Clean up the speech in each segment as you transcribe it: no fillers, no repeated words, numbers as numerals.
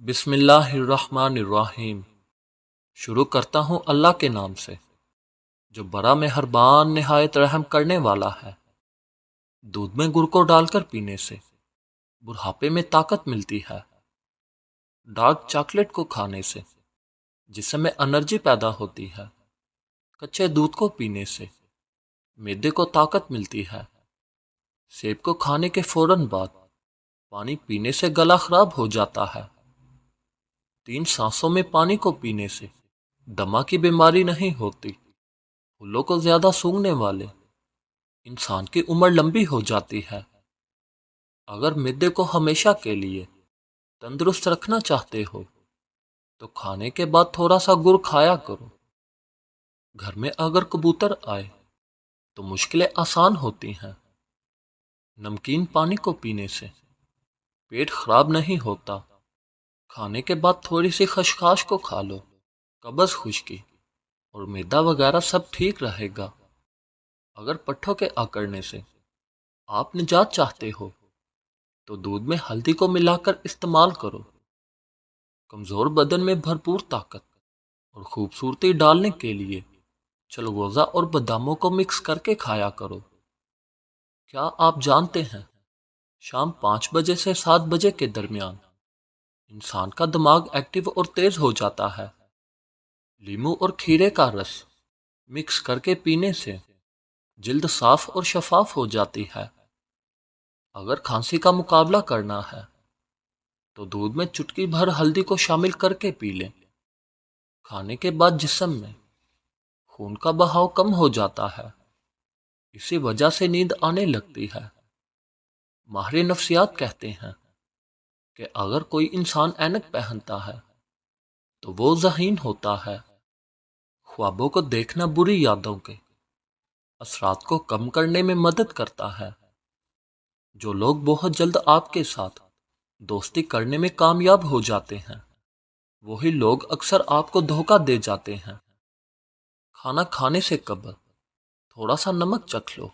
بسم اللہ الرحمن الرحیم۔ شروع کرتا ہوں اللہ کے نام سے جو بڑا مہربان نہایت رحم کرنے والا ہے۔ دودھ میں گڑ کو ڈال کر پینے سے بڑھاپے میں طاقت ملتی ہے۔ ڈارک چاکلیٹ کو کھانے سے جسم میں انرجی پیدا ہوتی ہے۔ کچے دودھ کو پینے سے معدے کو طاقت ملتی ہے۔ سیب کو کھانے کے فوراً بعد پانی پینے سے گلا خراب ہو جاتا ہے۔ 3 سانسوں میں پانی کو پینے سے دمہ کی بیماری نہیں ہوتی۔ پھولوں کو زیادہ سونگھنے والے انسان کی عمر لمبی ہو جاتی ہے۔ اگر معدے کو ہمیشہ کے لیے تندرست رکھنا چاہتے ہو تو کھانے کے بعد تھوڑا سا گڑ کھایا کرو۔ گھر میں اگر کبوتر آئے تو مشکلیں آسان ہوتی ہیں۔ نمکین پانی کو پینے سے پیٹ خراب نہیں ہوتا۔ کھانے کے بعد تھوڑی سی خشخاش کو کھا لو، قبض، خشکی اور معدہ وغیرہ سب ٹھیک رہے گا۔ اگر پٹھوں کے اکڑنے سے آپ نجات چاہتے ہو تو دودھ میں ہلدی کو ملا کر استعمال کرو۔ کمزور بدن میں بھرپور طاقت اور خوبصورتی ڈالنے کے لیے چلغوزہ اور باداموں کو مکس کر کے کھایا کرو۔ کیا آپ جانتے ہیں شام 5 بجے سے 7 بجے کے درمیان انسان کا دماغ ایکٹیو اور تیز ہو جاتا ہے۔ لیموں اور کھیرے کا رس مکس کر کے پینے سے جلد صاف اور شفاف ہو جاتی ہے۔ اگر کھانسی کا مقابلہ کرنا ہے تو دودھ میں چٹکی بھر ہلدی کو شامل کر کے پی لیں۔ کھانے کے بعد جسم میں خون کا بہاؤ کم ہو جاتا ہے، اسی وجہ سے نیند آنے لگتی ہے۔ ماہر نفسیات کہتے ہیں کہ اگر کوئی انسان اینک پہنتا ہے تو وہ ذہین ہوتا ہے۔ خوابوں کو دیکھنا بری یادوں کے اثرات کو کم کرنے میں مدد کرتا ہے۔ جو لوگ بہت جلد آپ کے ساتھ دوستی کرنے میں کامیاب ہو جاتے ہیں وہی لوگ اکثر آپ کو دھوکہ دے جاتے ہیں۔ کھانا کھانے سے قبل تھوڑا سا نمک چکھ لو،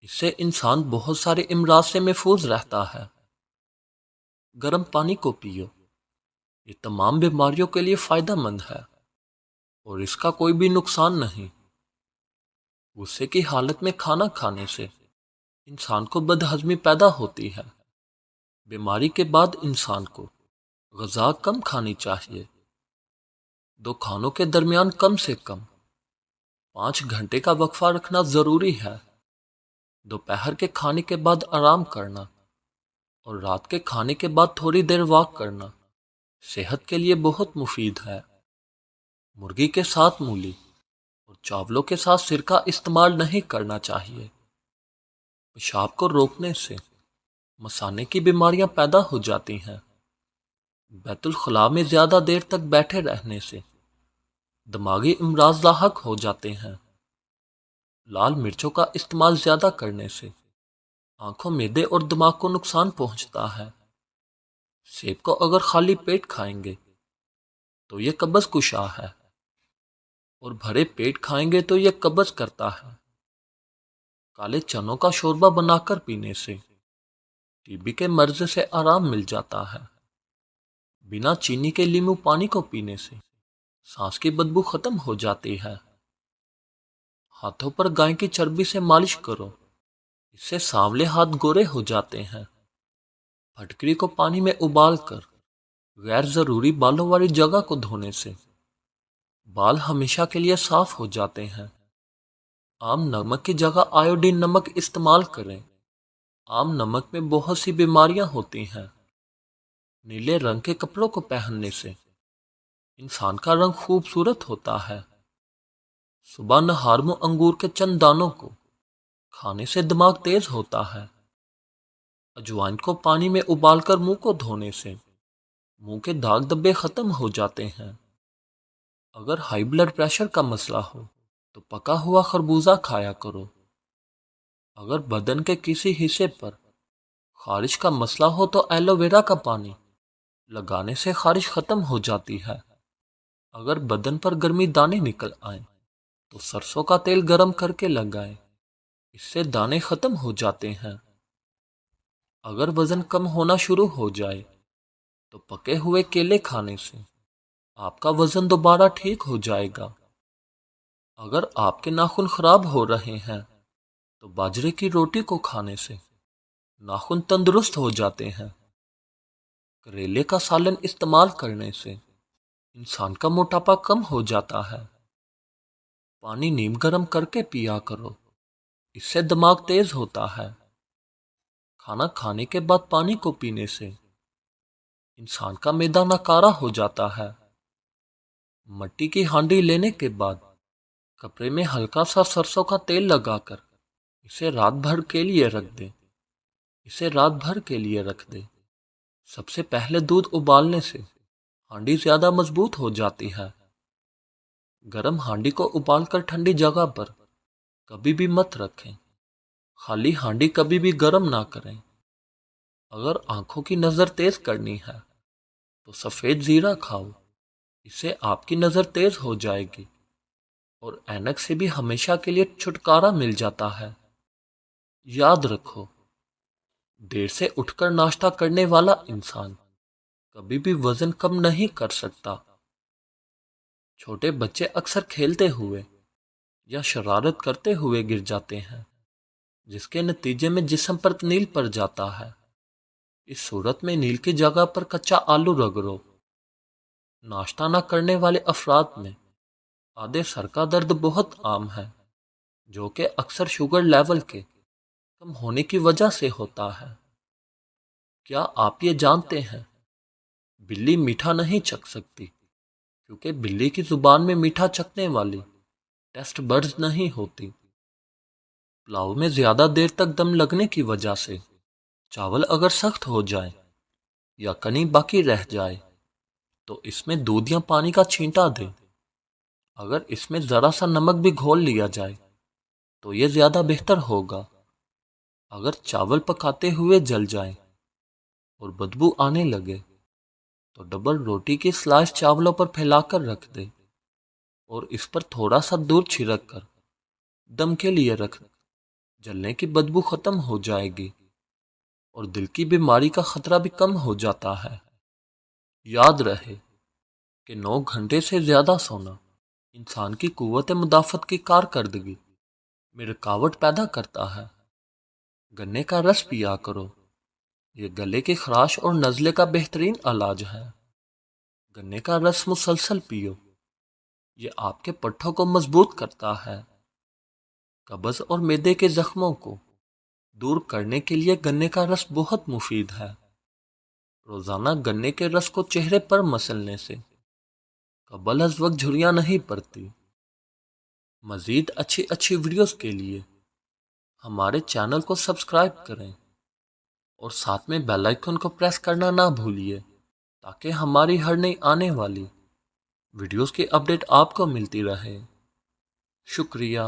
اس سے انسان بہت سارے امراض سے محفوظ رہتا ہے۔ گرم پانی کو پیو، یہ تمام بیماریوں کے لیے فائدہ مند ہے اور اس کا کوئی بھی نقصان نہیں۔ غصے کی حالت میں کھانا کھانے سے انسان کو بدہضمی پیدا ہوتی ہے۔ بیماری کے بعد انسان کو غذا کم کھانی چاہیے۔ 2 کھانوں کے درمیان کم سے کم 5 گھنٹے کا وقفہ رکھنا ضروری ہے۔ دوپہر کے کھانے کے بعد آرام کرنا اور رات کے کھانے کے بعد تھوڑی دیر واک کرنا صحت کے لیے بہت مفید ہے۔ مرغی کے ساتھ مولی اور چاولوں کے ساتھ سرکہ استعمال نہیں کرنا چاہیے۔ پیشاب کو روکنے سے مثانے کی بیماریاں پیدا ہو جاتی ہیں۔ بیت الخلاء میں زیادہ دیر تک بیٹھے رہنے سے دماغی امراض لاحق ہو جاتے ہیں۔ لال مرچوں کا استعمال زیادہ کرنے سے آنکھوں، معدے اور دماغ کو نقصان پہنچتا ہے۔ سیب کو اگر خالی پیٹ کھائیں گے تو یہ قبض کشا ہے اور بھرے پیٹ کھائیں گے تو یہ قبض کرتا ہے۔ کالے چنوں کا شوربہ بنا کر پینے سے ٹی بی کے مرض سے آرام مل جاتا ہے۔ بنا چینی کے لیموں پانی کو پینے سے سانس کی بدبو ختم ہو جاتی ہے۔ ہاتھوں پر گائے کی چربی سے مالش کرو، اس سے سانولے ہاتھ گورے ہو جاتے ہیں۔ پھٹکری کو پانی میں ابال کر غیر ضروری بالوں والی جگہ کو دھونے سے بال ہمیشہ کے لیے صاف ہو جاتے ہیں۔ عام نمک کی جگہ آیوڈین نمک استعمال کریں۔ عام نمک میں بہت سی بیماریاں ہوتی ہیں۔ نیلے رنگ کے کپڑوں کو پہننے سے انسان کا رنگ خوبصورت ہوتا ہے۔ صبح نہار میں انگور کے چند دانوں کو کھانے سے دماغ تیز ہوتا ہے۔ اجوائن کو پانی میں ابال کر منہ کو دھونے سے منہ کے داغ دبے ختم ہو جاتے ہیں۔ اگر ہائی بلڈ پریشر کا مسئلہ ہو تو پکا ہوا خربوزہ کھایا کرو۔ اگر بدن کے کسی حصے پر خارش کا مسئلہ ہو تو ایلو ویرا کا پانی لگانے سے خارش ختم ہو جاتی ہے۔ اگر بدن پر گرمی دانے نکل آئیں تو سرسوں کا تیل گرم کر کے لگائیں، اس سے دانے ختم ہو جاتے ہیں۔ اگر وزن کم ہونا شروع ہو جائے تو پکے ہوئے کیلے کھانے سے آپ کا وزن دوبارہ ٹھیک ہو جائے گا۔ اگر آپ کے ناخن خراب ہو رہے ہیں تو باجرے کی روٹی کو کھانے سے ناخن تندرست ہو جاتے ہیں۔ کریلے کا سالن استعمال کرنے سے انسان کا موٹاپا کم ہو جاتا ہے۔ پانی نیم گرم کر کے پیا کرو، اس سے دماغ تیز ہوتا ہے۔ کھانا کھانے کے بعد پانی کو پینے سے انسان کا معدہ ناکارہ ہو جاتا ہے۔ مٹی کی ہانڈی لینے کے بعد کپڑے میں ہلکا سا سرسوں کا تیل لگا کر اسے رات بھر کے لیے رکھ دے۔ سب سے پہلے دودھ ابالنے سے ہانڈی زیادہ مضبوط ہو جاتی ہے۔ گرم ہانڈی کو ابال کر ٹھنڈی جگہ پر کبھی بھی مت رکھیں۔ خالی ہانڈی کبھی بھی گرم نہ کریں۔ اگر آنکھوں کی نظر تیز کرنی ہے تو سفید زیرہ کھاؤ، اس سے آپ کی نظر تیز ہو جائے گی اور اینک سے بھی ہمیشہ کے لیے چھٹکارا مل جاتا ہے۔ یاد رکھو، دیر سے اٹھ کر ناشتہ کرنے والا انسان کبھی بھی وزن کم نہیں کر سکتا۔ چھوٹے بچے اکثر کھیلتے ہوئے یا شرارت کرتے ہوئے گر جاتے ہیں، جس کے نتیجے میں جسم پر نیل پڑ جاتا ہے۔ اس صورت میں نیل کی جگہ پر کچا آلو رگڑو۔ ناشتہ نہ کرنے والے افراد میں آدھے سر کا درد بہت عام ہے، جو کہ اکثر شوگر لیول کے کم ہونے کی وجہ سے ہوتا ہے۔ کیا آپ یہ جانتے ہیں، بلی میٹھا نہیں چکھ سکتی کیونکہ بلی کی زبان میں میٹھا چکھنے والی ٹیسٹ بڈز نہیں ہوتی۔ پلاؤ میں زیادہ دیر تک دم لگنے کی وجہ سے چاول اگر سخت ہو جائے یا کنی باقی رہ جائے تو اس میں دودھ یا پانی کا چھینٹا دیں۔ اگر اس میں ذرا سا نمک بھی گھول لیا جائے تو یہ زیادہ بہتر ہوگا۔ اگر چاول پکاتے ہوئے جل جائیں اور بدبو آنے لگے تو ڈبل روٹی کی سلائس چاولوں پر پھیلا کر رکھ دے اور اس پر تھوڑا سا دودھ چھڑک کر دم کے لیے رکھ دے۔ جلنے کی بدبو ختم ہو جائے گی اور دل کی بیماری کا خطرہ بھی کم ہو جاتا ہے۔ یاد رہے کہ 9 گھنٹے سے زیادہ سونا انسان کی قوت مدافعت کی کارکردگی میں رکاوٹ پیدا کرتا ہے۔ گنے کا رس پیا کرو، یہ گلے کی خراش اور نزلے کا بہترین علاج ہے۔ گنے کا رس مسلسل پیو، یہ آپ کے پٹھوں کو مضبوط کرتا ہے۔ قبض اور معدے کے زخموں کو دور کرنے کے لیے گنے کا رس بہت مفید ہے۔ روزانہ گنے کے رس کو چہرے پر مسلنے سے قبل از وقت جھریاں نہیں پڑتی۔ مزید اچھی ویڈیوز کے لیے ہمارے چینل کو سبسکرائب کریں اور ساتھ میں بیل آئیکن کو پریس کرنا نہ بھولیے تاکہ ہماری ہر نئی آنے والی ویڈیوز کی اپڈیٹ آپ کو ملتی رہے۔ شکریہ۔